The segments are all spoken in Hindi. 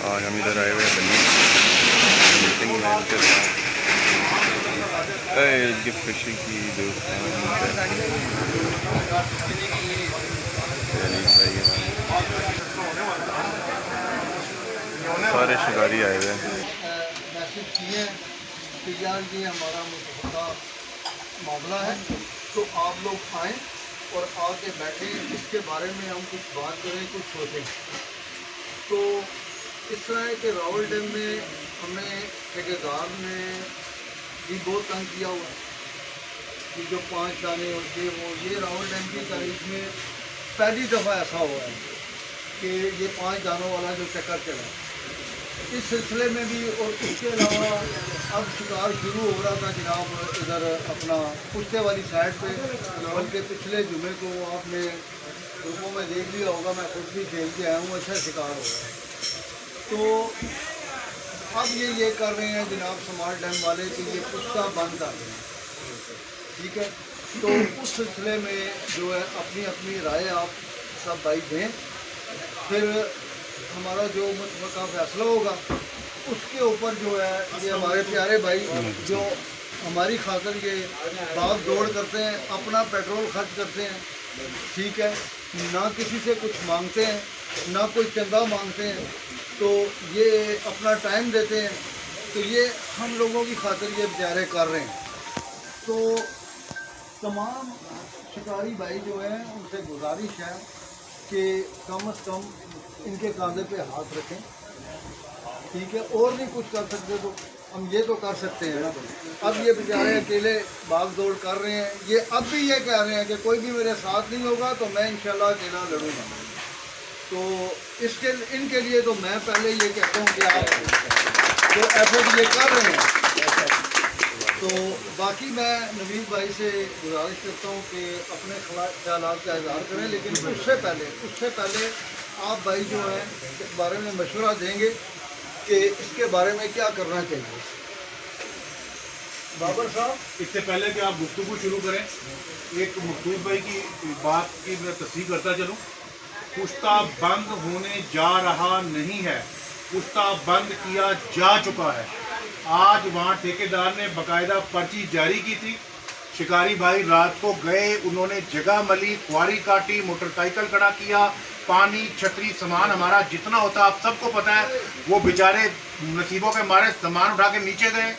आज हम इधर आए हुए हैं बन्नी मीटिंग में इनके साथ इनकी फिशिंग की दुकान सारे शिकारी आए हुए हैं। मैसेज किए हैं कि यार ये हमारा मुतहदा मामला है, तो आप लोग आएँ और आके बैठें, इसके बारे में हम कुछ बात करें, कुछ सोचें। तो इस तरह है कि रावल डैम में हमें ठेकेदार ने भी बहुत तंग किया हुआ है कि जो 5 दाने और ये रावल डैम की तारीख में पहली दफ़ा ऐसा हुआ है कि ये 5 दानों वाला जो चक्कर चला इस सिलसिले में भी। और इसके अलावा अब शिकार शुरू हो रहा था जनाब इधर अपना कुश्ते वाली साइड पे, बल्कि पिछले जुमे को आपने ग्रुपों में देख लिया होगा, मैं खुद भी खेल के आया हूँ, अच्छा शिकार हो रहा है। तो अब ये कर रहे हैं जनाब स्मार्ट डैम वाले कि ये कुश्ता बंद कर रहे हैं, ठीक है। तो उस सिलसिले में जो है अपनी अपनी राय आप सब भाई दें, फिर हमारा जो मुतलका फैसला होगा उसके ऊपर जो है ये हमारे प्यारे भाई जो हमारी खातिर ये भाग दौड़ करते हैं, अपना पेट्रोल खर्च करते हैं, ठीक है, ना किसी से कुछ मांगते हैं, ना कोई चंदा मांगते हैं, तो ये अपना टाइम देते हैं, तो ये हम लोगों की खातिर ये बेचारे कर रहे हैं। तो तमाम शिकारी भाई जो हैं उनसे गुजारिश है कि कम से कम इनके कांधे पे हाथ रखें, ठीक है। और नहीं कुछ कर सकते तो हम ये तो कर सकते हैं ना। अब ये बेचारे अकेले भाग दौड़ कर रहे हैं, ये अब भी ये कह रहे हैं कि कोई भी मेरे साथ नहीं होगा तो मैं इंशाल्लाह अकेला लड़ूंगा। तो इसके इनके लिए तो मैं पहले ये कहता हूँ कि आप जो एफर्ट ये कर रहे हैं, तो बाकी मैं नवीद भाई से गुजारिश करता हूँ कि अपने ख्यालात का इजहार करें, लेकिन उससे पहले आप भाई जो है इस बारे में मशवरा देंगे कि इसके बारे में क्या करना चाहिए। बाबर साहब, इससे पहले कि आप गुफ्तगू शुरू करें, एक मकसूद भाई की बात की मैं तस्दीक करता चलूँ। कुश्ता बंद होने जा रहा नहीं है, कुश्ता बंद किया जा चुका है। आज वहाँ ठेकेदार ने बाकायदा पर्ची जारी की थी, शिकारी भाई रात को गए, उन्होंने जगह मली, क्वारी काटी, मोटरसाइकिल खड़ा किया, पानी, छतरी, सामान हमारा जितना होता आप सबको पता है। वो बेचारे नसीबों के मारे सामान उठा के नीचे गए।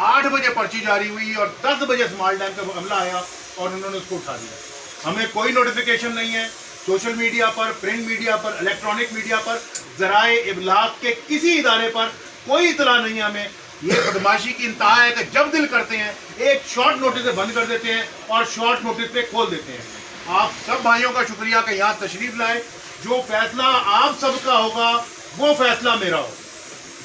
8 बजे पर्ची जारी हुई और 10 बजे स्मार्ट डैम का हमला आया और उन्होंने उसको उठा दिया। हमें कोई नोटिफिकेशन नहीं है, सोशल मीडिया पर, प्रिंट मीडिया पर, इलेक्ट्रॉनिक मीडिया पर, ज़राए इबलाग के किसी इदारे पर कोई इतला नहीं है हमें। ये बदमाशी की इंतहा है कि जब दिल करते हैं एक शॉर्ट नोटिस से बंद कर देते हैं और शॉर्ट नोटिस पे खोल देते हैं। आप सब भाइयों का शुक्रिया कि यहाँ तशरीफ लाए। जो फैसला आप सबका होगा वो फैसला मेरा हो,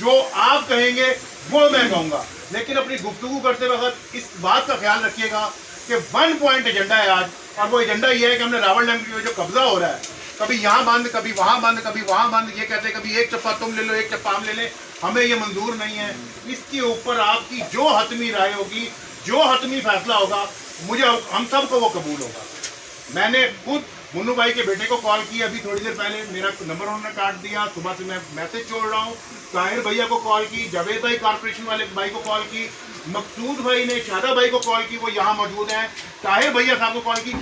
जो आप कहेंगे वो मैं कहूँगा, लेकिन अपनी गुफ्तगू करते वक्त इस बात का ख्याल रखिएगा कि 1 पॉइंट एजेंडा है आज, और वो एजेंडा ये है कि हमने रावल डैम की जो कब्जा हो रहा है, कभी यहाँ बंद, कभी वहाँ बंद, कभी वहाँ बंद, ये कहते हैं कभी एक चप्पा तुम ले लो, एक चप्पा हम ले लें, हमें ये मंजूर नहीं है। इसके ऊपर आपकी जो हतमी राय होगी, जो हतमी फैसला होगा, मुझे हम सबको वो कबूल होगा। मैंने खुद मुन्नू भाई के बेटे को कॉल की अभी थोड़ी देर पहले, मेरा नंबर उन्होंने काट दिया, सुबह से मैं मैसेज छोड़ रहा हूँ। ताहिर भैया को कॉल की, जावेद भाई कॉर्पोरेशन वाले भाई को कॉल की, मकसूद भाई ने शादा भाई को कॉल की, वो यहाँ मौजूद हैं, ताहिर भैया साहब को कॉल की।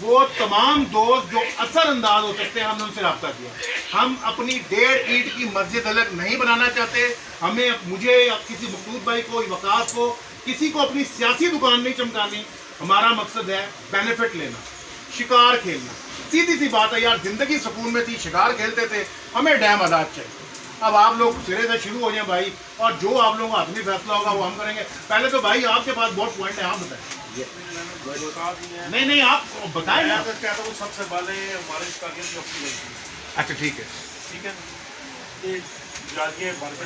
वो तमाम दोस्त जो असरअंदाज हो सकते हैं हमने उनसे रब्ता किया। हम अपनी 1.5 ईंट की मस्जिद अलग नहीं बनाना चाहते। हमें, मुझे, किसी मकसूद भाई को, वकास को, किसी को अपनी सियासी दुकान नहीं चमकानी। हमारा मकसद है बेनिफिट लेना, शिकार खेलना। सीधी सी बात है यार, जिंदगी सुकून में थी, शिकार खेलते थे, हमें डैम आज़ाद चाहिए। अब आप लोग सिरे से शुरू हो जाए भाई, और जो आप लोगों का आदमी फैसला होगा वो हम करेंगे। पहले तो भाई आपके पास बहुत पॉइंट है, आप बताएं। नहीं आप बताएं ना। सबसे पहले अच्छा ठीक है जाके भर पे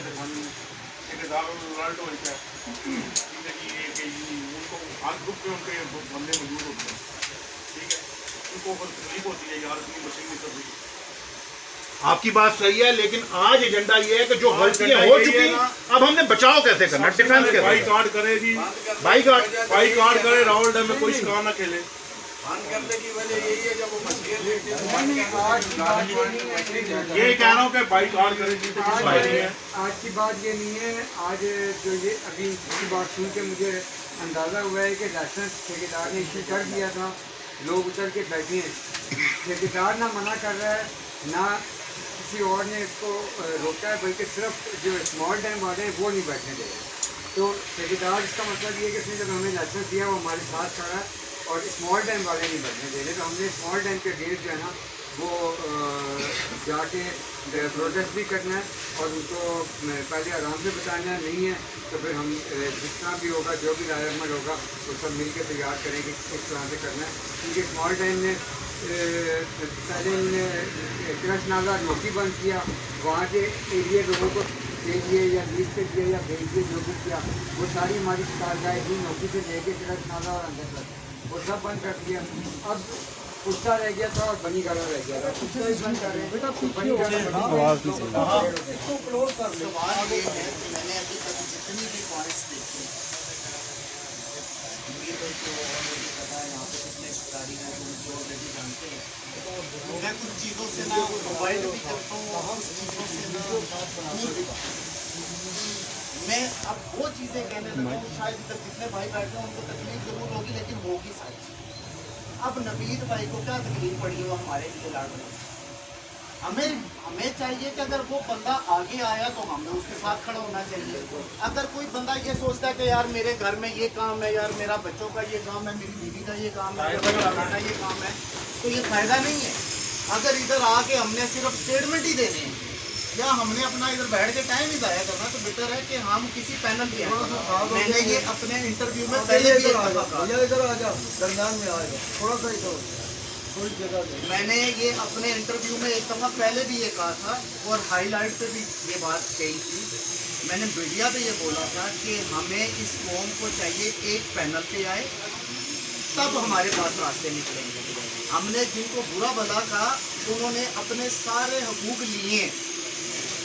ठेकेदार अलर्ट हो जाए, ठीक है कि उनको हाथ ग्रुप में उनके बंदे मौजूद होते हैं, ठीक है, उनको तकलीफ होती है यार अपनी मशीन नहीं कर रही। आपकी बात सही है, लेकिन आज एजेंडा ये है कि जो गलतियां हो चुकी अब हमने बचाव कैसे करना, डिफेंस कैसे। बाई कार्ड करे जी, बाई कार्ड करे, रावल डैम में कोई शिकार ना खेले, बंद करने की वजह यही है जब वो मछलियाँ लेते हैं ये कह रहा हूँ कि बाइक और करेगी तो कुछ फायदा नहीं है। आज की बात ये नहीं है। आज जो ये अभी की बात सुन के मुझे अंदाज़ा हुआ है कि लाइसेंस ठेकेदार ने इशू कर दिया था, लोग उतर के बैठे हैं। ठेकेदार ना मना कर रहा है ना किसी और ने इसको रोका है, बल्कि सिर्फ जो स्मॉल डैम वाले हैं वो नहीं बैठने दे रहे। तो ठेकेदार इसका मतलब ये है कि इसने जब हमें लाइसेंस दिया वो हमारे साथ खड़ा है और स्मॉल डैम वाले नहीं बैठने दे रहे। तो हमने स्मॉल डैम के अगेंस्ट जो है ना वो जाके प्रोटेस्ट भी करना है और उनको पहले आराम से बताना नहीं है तो फिर हम जिस तरह भी होगा, जो भी रायरमल होगा वो सब मिल के तैयार करेंगे किस तरह से करना है। क्योंकि स्मॉल डैम ने पहले क्रश नाला नौकी बंद किया, वहाँ के एरिया लोगों को दे दिए या लीज पे दिए या भेज दिए, जो भी किया वो सारी हमारी कारगाई थी नौकी से लेके क्रश नाला और अंदर तक वो सब बंद कर दिया। अब कुत्ता रह गया था और बनी गाला रह गया था। कुत्ता ही बंद कर रहे हैं बेटा, बनी गाला इसको क्लोज कर लो। सवाल ये है कि मैंने अभी तक जितनी भी पॉइंट्स देखे मीर भाई को ऑलरेडी पता है यहाँ पे कितने शिकारी हैं तो उनको ऑलरेडी जानते हैं। मैं कुछ चीज़ों से ना अवॉइड भी करता हूँ और कुछ चीज़ों से ना मैं अब वो चीज़ें कहने लगा हूँ शायद इधर जितने भाई बैठे हैं उनको तकलीफ जरूर होगी लेकिन होगी सारी। अब नवीद भाई को क्या तकलीफ पड़ी हो हमारे लिए लड़ रहे हैं। हमें चाहिए कि अगर वो बंदा आगे आया तो हमें उसके साथ खड़ा होना चाहिए। अगर कोई बंदा ये सोचता है कि यार मेरे घर में ये काम है, यार मेरा बच्चों का ये काम है, मेरी बीवी का ये काम है, मेरा बेटा ये काम है, तो ये फायदा नहीं है। अगर इधर आके हमने सिर्फ स्टेटमेंट ही देने हैं या हमने अपना इधर बैठ के टाइम ही ज़ाया करना, तो बेटर है कि हम किसी पैनल पे आए। मैंने ये अपने इंटरव्यू में पहले भी एक दफा कहा, इधर आ जाओ, दरमियान में आएगा थोड़ा सा इधर थोड़ी जगह दे। मैंने ये अपने इंटरव्यू में एक दफ़ा पहले भी ये कहा था और हाईलाइट पे भी ये बात कही थी। मैंने मीडिया पे ये बोला था कि हमें इस कौम को चाहिए एक पैनल पे आए तब हमारे पास रास्ते निकलेंगे। हमने जिनको बुरा भला कहा उन्होंने अपने सारे हकूक लिए।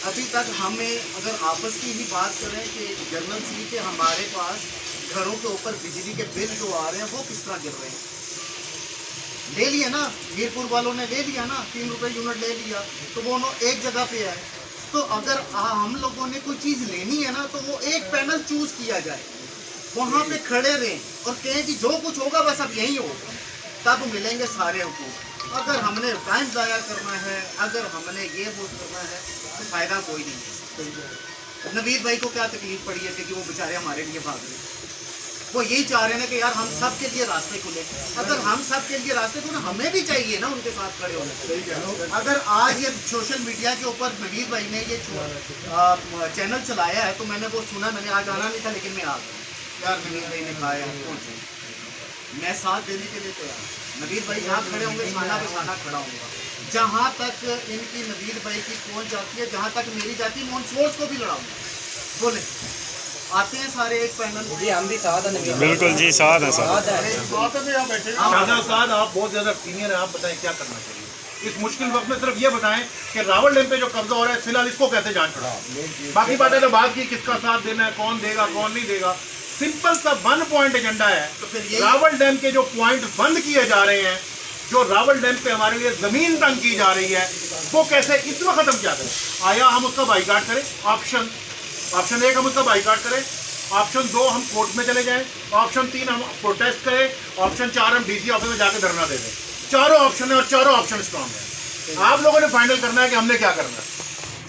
अभी तक हमें अगर आपस की ही बात करें कि जनरल सी के हमारे पास घरों के ऊपर बिजली के बिल जो आ रहे हैं वो किस तरह गिर रहे हैं, ले लिया ना, मीरपुर वालों ने ले लिया ना, 3 रुपये यूनिट ले लिया तो वो एक जगह पे है। तो अगर हम लोगों ने कोई चीज़ लेनी है ना तो वो एक पैनल चूज़ किया जाए, वहाँ पे खड़े रहें और कहें कि जो कुछ होगा बस अब यही होगा, तब मिलेंगे सारे हुकूक। अगर हमने टाइम ज़ाया करना है, अगर हमने ये वो करना है तो फ़ायदा कोई नहीं है। नवीद भाई को क्या तकलीफ पड़ी है कि वो बेचारे हमारे लिए भाग रहे हैं। वो यही चाह रहे हैं कि यार हम सब के लिए रास्ते खुले। अगर हम सब के लिए रास्ते खुले हमें भी चाहिए ना उनके साथ खड़े होने। अगर आज ये सोशल मीडिया के ऊपर नवीद भाई ने ये चैनल चलाया है तो मैंने वो सुना, मैंने आज आना नहीं था लेकिन मैं आ गया। यार नवीद भाई ने कहा यार मैं साथ देने के लिए तैयार। नवीद भाई जहाँ खड़े होंगे खाना पे खाना खड़ा होगा। जहाँ तक इनकी नवीद भाई की पहुँच जाती है, जहाँ तक मेरी जाती है, मैं उन सोर्स को भी लड़ाऊंगा। बोले आते हैं सारे एक पैनल जी, हम भी साथ हैं। बिल्कुल जी, साथ है सर। शाहजहां साहब आप बहुत ज़्यादा सीनियर हैं, आप बताएं क्या करना चाहिए इस मुश्किल वक्त में। सिर्फ ये बताएं कि रावल डैम पे जो कब्जा हो रहा है फिलहाल इसको कैसे जान छुड़ाओ। बाकी बातें तो बात की किसका साथ देना है, कौन देगा कौन नहीं देगा, सिंपल सा 1 पॉइंट एजेंडा है। तो फिर यही रावल डैम के जो पॉइंट बंद किए जा रहे हैं, जो रावल डैम पे हमारे लिए जमीन तंग की जा रही है, वो कैसे इस वक्त खत्म किया जाए। आया हम उसका बाइकाट करें, ऑप्शन 1 हम उसका बाइकाट करें, ऑप्शन 2 हम कोर्ट में चले जाएं, ऑप्शन 3 हम प्रोटेस्ट करें, ऑप्शन 4 हम डीसी ऑफिस में जाकर धरना दे दें। चारों ऑप्शन है और चारों ऑप्शन स्ट्रॉन्ग है। आप लोगों ने फाइनल करना है कि हमने क्या करना है।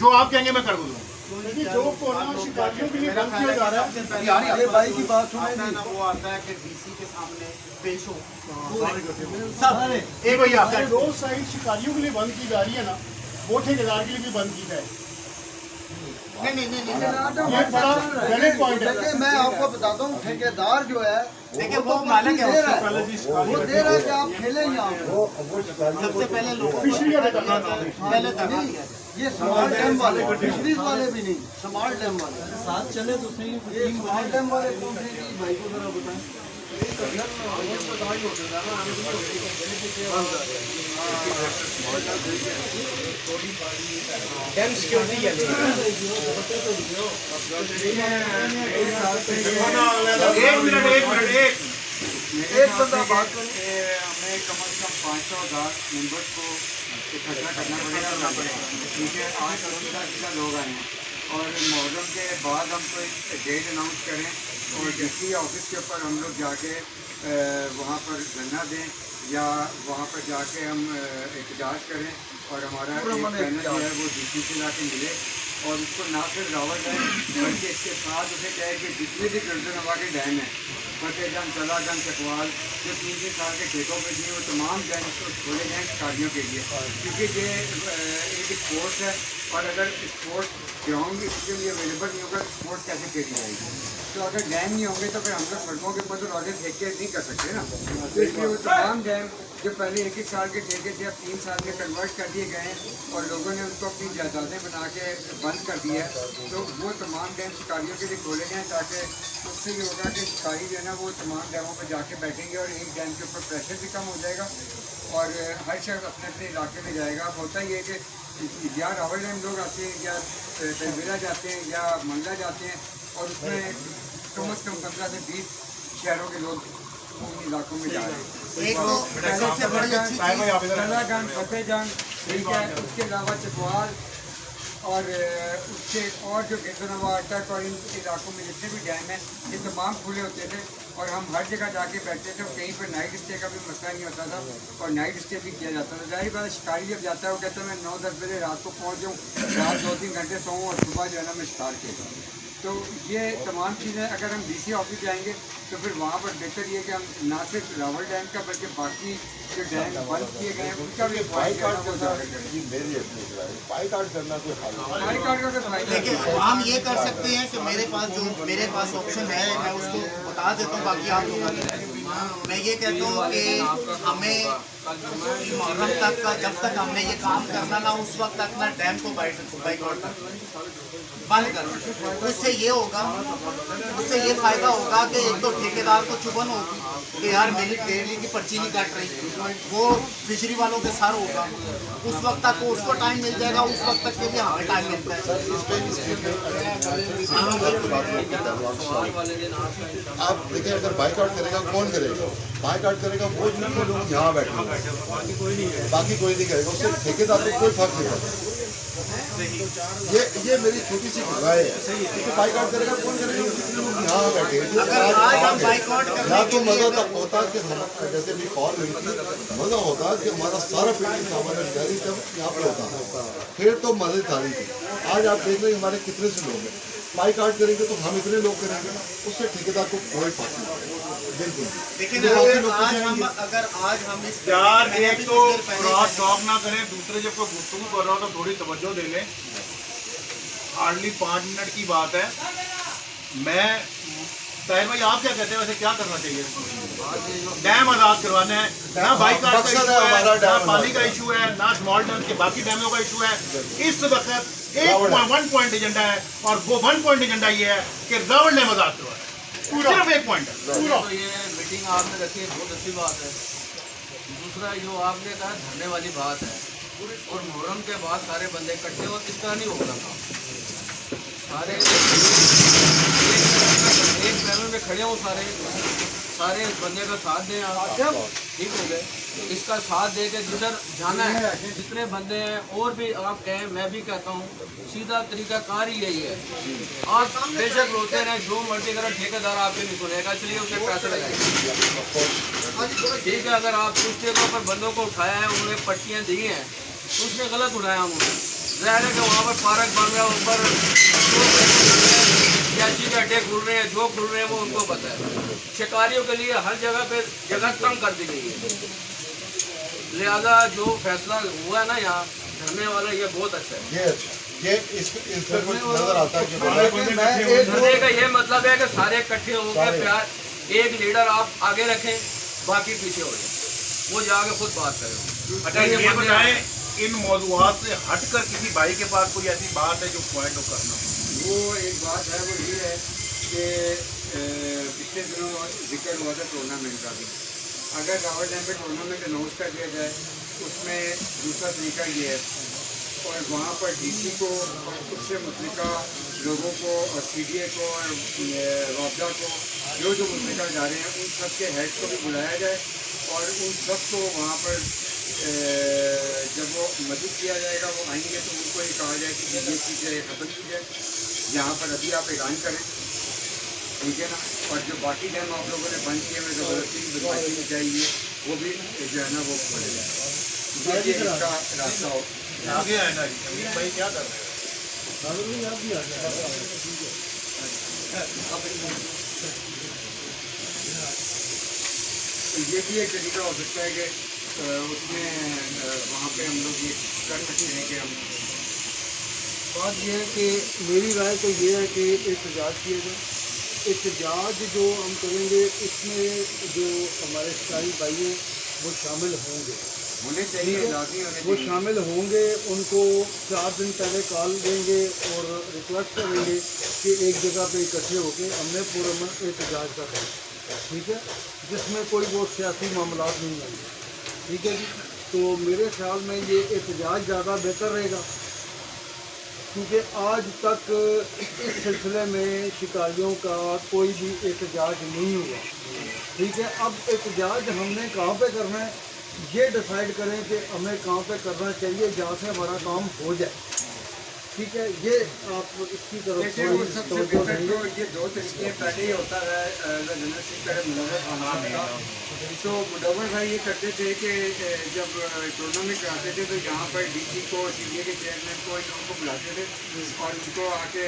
जो आप कहेंगे मैं कर दूंगा। जो कोरोना शिकारियों के लिए बंद किया जा रहा है, ये भाई की बात सुने आता है ना, वो आता है कि डीसी के सामने पेश हो सब एक भैया जो साइड शिकारियों के लिए बंद की जा रही है ना, वो ठेकेदार के लिए भी बंद की जाए। नहीं ये बड़ा वैलिड पॉइंट है। देखिए मैं आपको बताता हूँ, ठेकेदार जो है देखिए वो मालिक है, दे रहा है, पहले वो दे रहा है कि आप खेलें यहाँ। सबसे पहले लोगों को फिशरी का ठेका पहले धरना दिया जाए। ये स्मॉल डैम वाले, फिशरीज वाले भी नहीं, स्मॉल डैम वाले साथ चले तो सही। ये स्मॉल डैम वाले कौन से जी भाई को जरा बताएं। डैम सिक्योरिटी है एक मिनट मेरे एक ख्याल बंदा से बात कि, हमें कम से कम 500,000 मेंबर्स को इकट्ठा करना पड़ेगा। ठीक है, आज 10 लोग आए हैं और मुहर्रम के बाद हम कोई डेट अनाउंस करें और डीसी ऑफिस के ऊपर हम लोग जाके वहाँ पर धरना दें या वहाँ पर जाके हम एहतजाज करें और हमारा एक पैनल जो है वो डीसी से लाके मिले और उसको ना सिर्फ रावत है बल्कि इसके साथ उसे कहे कि जितने भी गर्दनवा के डैम हैं, फतेहजंग, कलागंज, चकवाल, जो 3-3 साल के ठेकों पे दिए वो तमाम डैम को खोले जाएँ शिकारियों के लिए, क्योंकि ये एक स्पोर्ट्स है और अगर स्पोर्ट्स ग्राउंड इसके लिए अवेलेबल नहीं होगा स्पोर्ट्स कैसे खेली जाएगी। तो अगर डैम नहीं होंगे तो फिर हम लोग सड़कों के ऊपर तो आगे ठेके नहीं कर सकते ना। तो इसलिए वो तमाम डैम जो पहले 1-1 साल के ठेके थे अब 3 साल के कन्वर्ट कर दिए गए हैं और लोगों ने उनको अपनी जायदादें बना के बंद कर दिया है। तो वो तमाम डैम शिकारियों के लिए खोले जाएँ ताकि उससे ये होगा कि शिकारी जो है ना वो तमाम डैमों पर जाके बैठेंगे और एक डैम के ऊपर प्रेशर भी कम हो जाएगा और हर शख्स अपने अपने इलाके में जाएगा। अब होता ही है कि या रावल डैम लोग आते हैं या तलबेला जाते हैं या मंडला जाते हैं और उसमें कम से कम 15 से 20 शहरों के लोग उन इलाकों में जा रहे हैं। एक तो सबसे बड़ी अच्छी चीज़ कलागंज, फतेहजंग, ठीक है, उसके अलावा चकवाल और उसके और जो गिरदनवा अटक और इन इलाकों में जितने भी डैम हैं ये तमाम खुले होते थे और हम हर जगह जाके बैठते थे और कहीं पर नाइट स्टे का भी मसला नहीं होता था और नाइट स्टे भी किया जाता था। जाहिर बात शिकारी जब जाता है वो कहता है मैं 9-10 बजे रात को पहुँच जाऊँ, रात 2-3 घंटे सोऊँ और सुबह जो है ना मैं शिकार किया। तो ये तमाम चीज़ें अगर हम डीसी ऑफिस जाएंगे तो फिर वहाँ पर बेहतर ये कि हम ना सिर्फ रावल डैम का बल्कि बाकी जो डैम बंद किए गए हैं उनका भी बाईकाट करना कोई बाईकाट का फायदा। देखिए हम ये कर सकते हैं कि मेरे पास ऑप्शन है, मैं उसको बता देता हूँ, बाकी आप लोग मैं ये कहता हूँ कि हमें मुहर्रम तक का जब तक हमने ये काम करना ना उस वक्त तक ना डैम को बाइकआउट बंद करना। तो इससे ये होगा, उससे ये फायदा होगा कि एक तो ठेकेदार को चुभन होगी कि यार मेरी डेली की पर्ची नहीं काट रही, वो फिशरी वालों के सर होगा, उस वक्त तक उसको टाइम मिल जाएगा, उस वक्त तक के लिए हमें टाइम मिलता है। आप देखिए अगर बाइकआउट करेगा कौन करेगा? बाइकआउट करेगा वो जितने लोग यहाँ बैठे हैं, बाकी कोई नहीं करेगा, उससे ठेकेदार को कोई फर्क नहीं पड़ता। ये मेरी छोटी सी राय है कि बाइकआउट करेगा कौन करेगा? जितने लोग यहाँ बैठे हैं या तो मजा तब होता कि जैसे भी कॉल हुई थी, मजा होता कि हमारा सारा पेटी सामान गाड़ी जब यहाँ पे होता फिर तो मजेदारी थी। आज आप देख रहे हैं हमारे कितने से लोग हैं, बाइकआउट करेंगे तो हम इतने लोग करेंगे, उससे ठेकेदार को कोई फर्क नहीं पड़ेगा। बिल्कुल। लेकिन अगर आज हम इस यार एक तो क्रॉस टॉक ना करें, दूसरे जब कोई गुफ्तगू कर रहा हो तो थोड़ी तवज्जो दे लें। हार्डली 5 मिनट की बात है। मैं ताहिर भाई आप क्या कहते हैं, वैसे क्या करना चाहिए? डैम आज़ाद करवाना है, ना बाइकआउट का इशू है, ना पानी का इशू है, ना स्मॉल डैम के बाकी डैमों का इशू है। इस वक्त एक 1 पॉइंट एजेंडा है और वो 1 पॉइंट एजेंडा ये है कि रावल डैम आज़ाद करवाना है, सिर्फ 1 पॉइंट है पूरा। तो ये मीटिंग आपने रखी है, बहुत अच्छी बात है। दूसरा जो आपने कहा धरने वाली बात है, और मुहर्रम के बाद सारे बंदे इकट्ठे हो, इस तरह नहीं होगा काम। सारे एक पैनल में खड़े हो, सारे बंदे का साथ दें आप, ठीक हो गए। इसका साथ दे के जिधर जाना है, जितने बंदे हैं और भी आप कहें, मैं भी कहता हूँ सीधा तरीका कार ही यही है। आप बेशक रोते रहें, जो मर्जी करें, ठेकेदार आपके नहीं सुनेगा, इसलिए उसे पैसे लगाएंगे। ठीक है, अगर आप कुछ जगहों पर बंदों को उठाया है, उन्हें पट्टियाँ दी हैं तो उसने गलत उठाया उन्होंने। ज़ाहिर है कि वहाँ पर पार्क बन रहा है, ऊपर कैची के अड्डे खुल रहे हैं, जो खुल रहे हैं वो उनको पता है। शिकारियों के लिए हर जगह पे जगह तंग कर दी गई है, लिहाजा जो फैसला हुआ है ना यहाँ धरने वाला, ये बहुत अच्छा है। ये इसमें कुछ नजर आता है कि धरने का ये मतलब है कि सारे इकट्ठे होकर प्यार, एक लीडर आप आगे रखें, बाकी पीछे हो जाए, वो जाके खुद बात करें। अच्छा ये बताएं, इन मौजूदात से हटकर किसी भाई के पास कोई ऐसी बात है जो पॉइंट ऑफ करना हो? वो एक बात है, वो ये है कि पिछले दिनों जिक्र हुआ था टूर्नामेंट का भी। अगर रावल डैम पे टूर्नामेंट अनाउंस कर दिया जाए, उसमें दूसरा तरीका ये है और वहाँ पर डीसी को और उससे मुतल्लिका लोगों को और CDA को और वापदा को जो मुंतका जा रहे हैं उन सब के हेड को भी बुलाया जाए और उन सब को वहाँ पर जब वो मदद किया जाएगा वो आएंगे तो उनको ये कहा जाए कि ये चीज़ें ख़त्म की जाए। यहाँ पर अभी आप ऐलान करें, ठीक है ना, और जो बाकी डैम आप लोगों ने बंद किए हुए ज़बरदस्ती बदमाशी चाहिए वो भी जो है ना वो खोले जाए, ये इसका रास्ता हो। आगे है ना अमीन भाई क्या कर रहे हैं? तो ये भी एक तरीका हो सकता है कि उसमें वहाँ पे हम लोग ये कर सकते हैं कि हम बात यह है कि मेरी राय तो ये है कि एहतजाज किया जाए। एहतजाज जो हम करेंगे इसमें जो हमारे सिपाही भाई हैं वो शामिल होंगे, होने चाहिए, लाजमी होने वो चाहिए। शामिल होंगे। उनको 4 दिन पहले कॉल देंगे और रिक्वेस्ट करेंगे कि एक जगह पे इकट्ठे होकर हमने पुरअमन एहतजाज करना है, ठीक है, जिसमें कोई वो सियासी मामला नहीं होंगे, ठीक है जी। तो मेरे ख्याल में ये एहतजाज ज़्यादा बेहतर रहेगा, क्योंकि आज तक इस सिलसिले में शिकारियों का कोई भी एहतजाज नहीं हुआ, ठीक है। अब एहतजाज हमने कहाँ पे करना है ये डिसाइड करें कि हमें कहाँ पे करना चाहिए जहाँ से हमारा काम हो जाए, ठीक है। ये आप इसकी तरफ देखिए वो थोड़ी सबसे तवज्जो बेहतर देंगे। तो ये 2 तरीके पहले ही होता है। जनरल सेक्रेटरी मुनव्वर खान का तो मुनव्वर भाई ये करते थे कि जब टूर्नामेंट कराते थे तो यहाँ पर डीसी को, सीबीए के चेयरमैन को, इन लोगों को बुलाते थे और उनको आके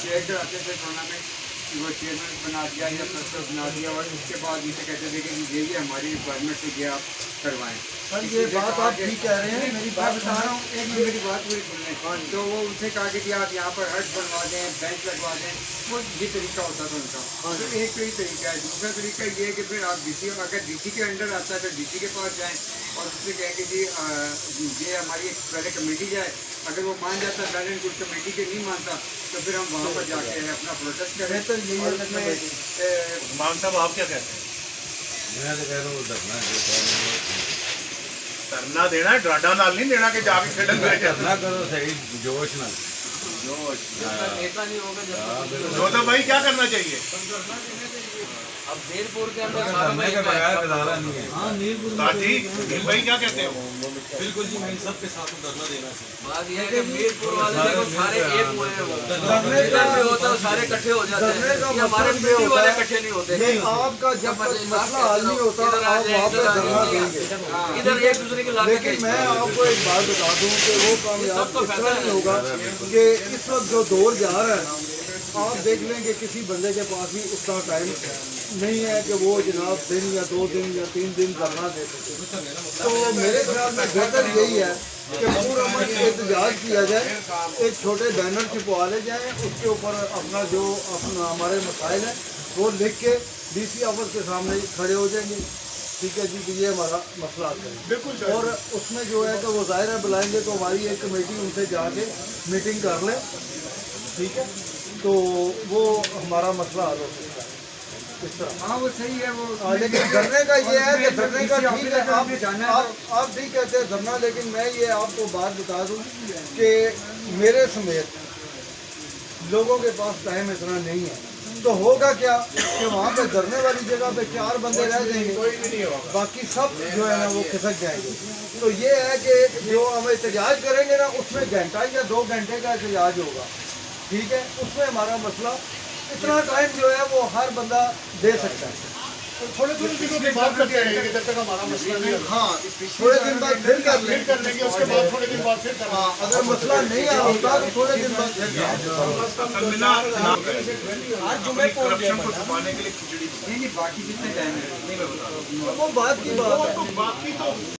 चेयर कराते थे टूर्नामेंट, वो चेयरमैन बना दिया या प्रेसिडेंट बना दिया और उसके बाद इनसे कहते थे कि ये हमारी रिक्वायरमेंट से ये आप करवाएं। सर ये बात आप ठीक कह रहे हैं, मेरी बात बता रहा हूँ, एक मिनट मेरी बात पूरी सुन लें। तो वो उनसे कहा कि आप यहाँ पर हट बनवा दें, बेंच लगवा दें, वो ये तरीका होता था उनका। तो एक तो ये तरीका है। दूसरा तरीका ये है कि फिर आप डीसी, अगर डीसी के अंडर आता है तो डीसी के पास जाएँ और उससे कहें कि जी ये हमारी एक पहले कमेटी जाए, अगर वो मान जाता है बैलेंस कुछ कमेटी के नहीं मानता तो फिर हम वहाँ पर जाके अपना प्रोटेस्ट करें। बेहतर यही और है। उसमें मान साहब आप क्या कहते हैं? मैं तो कह रहा हूँ धरना देना है, डांडा नाल नहीं देना कि जाके खेलन धरना करो सही जोश ना। नेता नहीं होगा जब जोधा भाई क्या करना चाहिए? अब मीरपुर के अंदर सारा गुजारा नहीं है। हाँ मीरपुर साथी नील भाई क्या कहते हो? बिल्कुल जी, मैं इन सब के साथ में धरना देना चाहिए। बात यह है कि मीरपुर वाले देखो सारे एक हुए हैं, वो जिधर भी होता है सारे इकट्ठे हो जाते हैं, ये हमारे पीढ़ी वाले इकट्ठे नहीं होते। नहीं, आपका जब तक मसला हल नहीं होता आप वहाँ पे धरना देंगे, इधर एक दूसरे के लाके लेकिन मैं आपको एक बात बता दूं कि वो कामयाब इस तरह नहीं होगा कि इस वक्त जो दौर जा रहा है आप देख लें कि किसी बंदे के पास भी उतना टाइम नहीं है कि वो जनाब दिन या 2 दिन या 3 दिन धरना दे सके। तो मेरे ख्याल में बेहतर यही है कि पूरा एहतजाज किया जाए, एक छोटे बैनर छिपवा ले जाएँ, उसके ऊपर अपना जो हमारे मसाइल हैं वो लिख के डीसी ऑफिस के सामने खड़े हो जाएंगे, ठीक है जी, कि ये हमारा मसला है बिल्कुल। और उसमें जो है कि वो ज़ाहिर है बुलाएंगे तो हमारी एक कमेटी उनसे जाके मीटिंग कर ले, ठीक है, तो वो हमारा मसला हल हो सकता है इस तरह। हाँ वो सही है। वो लेकिन धरने का ये है कि धरने का ठीक है, आप जाना है आप ठीक कहते हैं धरना, लेकिन मैं ये आपको बात बता दूं कि मेरे समेत लोगों के पास टाइम इतना नहीं है, तो होगा क्या कि वहाँ पे धरने वाली जगह पे 4 बंदे रह जाएंगे, बाकी सब जो है ना वो खिसक जाएंगे। तो ये है कि जो हम एहतजाज करेंगे ना उसमें घंटा या 2 घंटे का एहतजाज होगा, ठीक है, उसमें हमारा मसला इतना टाइम जो है वो हर बंदा दे सकता है। थोड़े दिनों के बाद करते रहेंगे जब तक हमारा मसला नहीं होगा। हाँ, थोड़े दिन बाद फिर कर लेंगे, कर लेंगे, उसके बाद थोड़े दिन बाद फिर कर हाँ, अगर मसला नहीं हल होता तो थोड़े दिन बाद फिर करप्शन को छुपाने के लिए खिचड़ी नहीं बाकी जितने टाइम है वो बात की बात है। बाकी तो